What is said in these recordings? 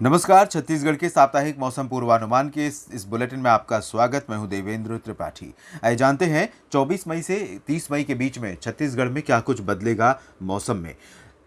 नमस्कार। छत्तीसगढ़ के साप्ताहिक मौसम पूर्वानुमान के इस बुलेटिन में आपका स्वागत। मैं हूं देवेंद्र त्रिपाठी। आइए जानते हैं 24 मई से 30 मई के बीच में छत्तीसगढ़ में क्या कुछ बदलेगा मौसम में।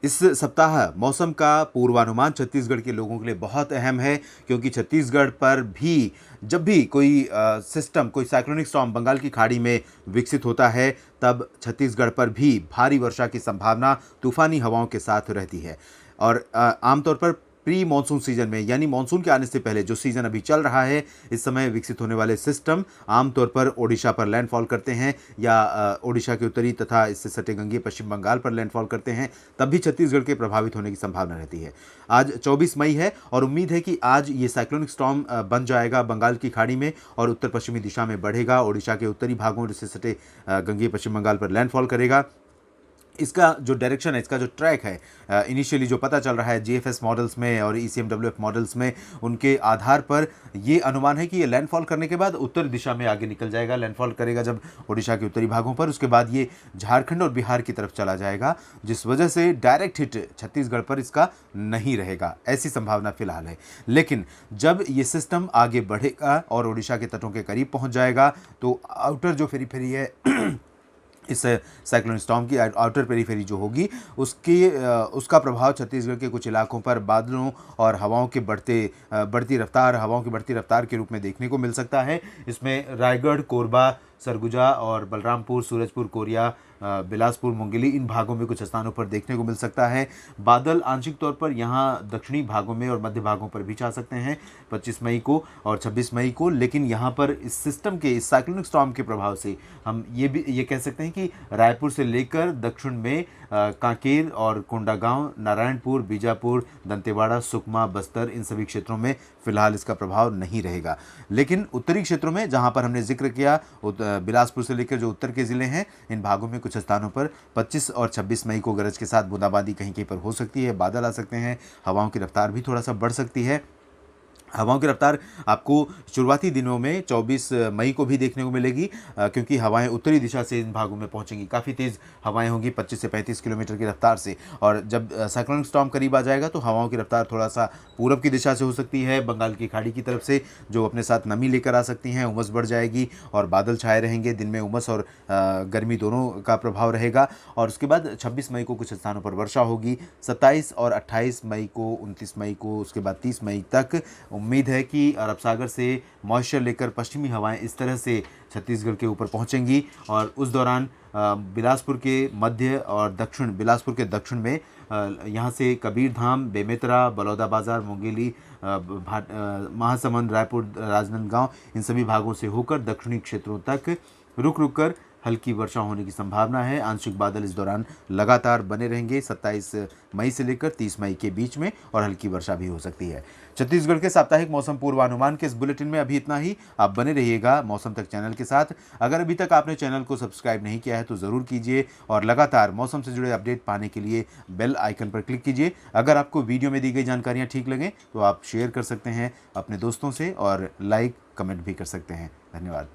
इस सप्ताह मौसम का पूर्वानुमान छत्तीसगढ़ के लोगों के लिए बहुत अहम है, क्योंकि छत्तीसगढ़ पर भी जब भी कोई सिस्टम, कोई साइक्लोनिक स्टॉर्म बंगाल की खाड़ी में विकसित होता है, तब छत्तीसगढ़ पर भी भारी वर्षा की संभावना तूफानी हवाओं के साथ रहती है। और आमतौर पर प्री मानसून सीजन में, यानी मानसून के आने से पहले जो सीजन अभी चल रहा है, इस समय विकसित होने वाले सिस्टम आमतौर पर ओडिशा पर लैंडफॉल करते हैं या ओडिशा के उत्तरी तथा इससे सटे गंगीय पश्चिम बंगाल पर लैंडफॉल करते हैं, तब भी छत्तीसगढ़ के प्रभावित होने की संभावना रहती है। आज 24 मई है और उम्मीद है कि आज ये साइक्लोनिक स्टॉर्म बन जाएगा बंगाल की खाड़ी में और उत्तर पश्चिमी दिशा में बढ़ेगा, ओडिशा के उत्तरी भागों से सटे गंगीय पश्चिम बंगाल पर लैंडफॉल करेगा। इसका जो डायरेक्शन है, इसका जो ट्रैक है, इनिशियली जो पता चल रहा है जीएफएस मॉडल्स में और ईसीएमडब्ल्यूएफ मॉडल्स में, उनके आधार पर ये अनुमान है कि ये लैंडफॉल करने के बाद उत्तर दिशा में आगे निकल जाएगा। लैंडफॉल करेगा जब ओडिशा के उत्तरी भागों पर, उसके बाद ये झारखंड और बिहार की तरफ चला जाएगा, जिस वजह से डायरेक्ट हिट छत्तीसगढ़ पर इसका नहीं रहेगा, ऐसी संभावना फिलहाल है। लेकिन जब ये सिस्टम आगे बढ़ेगा और ओडिशा के तटों के करीब पहुंच जाएगा, तो आउटर जो पेरीफेरी है इस साइक्लोन स्टॉर्म की, आउटर पेरीफेरी जो होगी, उसका प्रभाव छत्तीसगढ़ के कुछ इलाकों पर बादलों और हवाओं की बढ़ती रफ्तार के रूप में देखने को मिल सकता है। इसमें रायगढ़, कोरबा, सरगुजा और बलरामपुर, सूरजपुर, कोरिया, बिलासपुर, मुंगेली, इन भागों में कुछ स्थानों पर देखने को मिल सकता है। बादल आंशिक तौर पर यहाँ दक्षिणी भागों में और मध्य भागों पर भी छा सकते हैं 25 मई को और 26 मई को। लेकिन यहाँ पर इस सिस्टम के, इस साइक्लोनिक स्टॉर्म के प्रभाव से हम ये कह सकते हैं कि रायपुर से लेकर दक्षिण में कांकेर और कोंडागांव, नारायणपुर, बीजापुर, दंतेवाड़ा, सुकमा, बस्तर, इन सभी क्षेत्रों में फिलहाल इसका प्रभाव नहीं रहेगा। लेकिन उत्तरी क्षेत्रों में, जहाँ पर हमने जिक्र किया, बिलासपुर से लेकर जो उत्तर के ज़िले हैं, इन भागों में कुछ स्थानों पर 25 और 26 मई को गरज के साथ बूंदाबांदी कहीं कहीं पर हो सकती है। बादल आ सकते हैं, हवाओं की रफ्तार भी थोड़ा सा बढ़ सकती है। हवाओं की रफ्तार आपको शुरुआती दिनों में 24 मई को भी देखने को मिलेगी, क्योंकि हवाएं उत्तरी दिशा से इन भागों में पहुंचेंगी। काफ़ी तेज़ हवाएं होंगी 25 से 35 किलोमीटर की रफ्तार से। और जब साइक्लोनिक स्टॉर्म करीब आ जाएगा, तो हवाओं की रफ्तार थोड़ा सा पूरब की दिशा से हो सकती है, बंगाल की खाड़ी की तरफ से, जो अपने साथ नमी लेकर आ सकती हैं। उमस बढ़ जाएगी और बादल छाए रहेंगे। दिन में उमस और गर्मी दोनों का प्रभाव रहेगा। और उसके बाद 26 मई को कुछ स्थानों पर वर्षा होगी। 27 और 28 मई को, 29 मई को, उसके बाद 30 मई तक उम्मीद है कि अरब सागर से मॉइस्चर लेकर पश्चिमी हवाएं इस तरह से छत्तीसगढ़ के ऊपर पहुंचेंगी। और उस दौरान बिलासपुर के मध्य और दक्षिण, बिलासपुर के दक्षिण में यहाँ से कबीरधाम, बेमेतरा, बलौदाबाजार, मुंगेली, महासमुंद, रायपुर, राजनांदगांव, इन सभी भागों से होकर दक्षिणी क्षेत्रों तक रुक रुक कर हल्की वर्षा होने की संभावना है। आंशिक बादल इस दौरान लगातार बने रहेंगे 27 मई से लेकर 30 मई के बीच में, और हल्की वर्षा भी हो सकती है। छत्तीसगढ़ के साप्ताहिक मौसम पूर्वानुमान के इस बुलेटिन में अभी इतना ही। आप बने रहिएगा मौसम तक चैनल के साथ। अगर अभी तक आपने चैनल को सब्सक्राइब नहीं किया है तो ज़रूर कीजिए, और लगातार मौसम से जुड़े अपडेट पाने के लिए बेल आइकन पर क्लिक कीजिए। अगर आपको वीडियो में दी गई जानकारियाँ ठीक लगें तो आप शेयर कर सकते हैं अपने दोस्तों से, और लाइक कमेंट भी कर सकते हैं। धन्यवाद।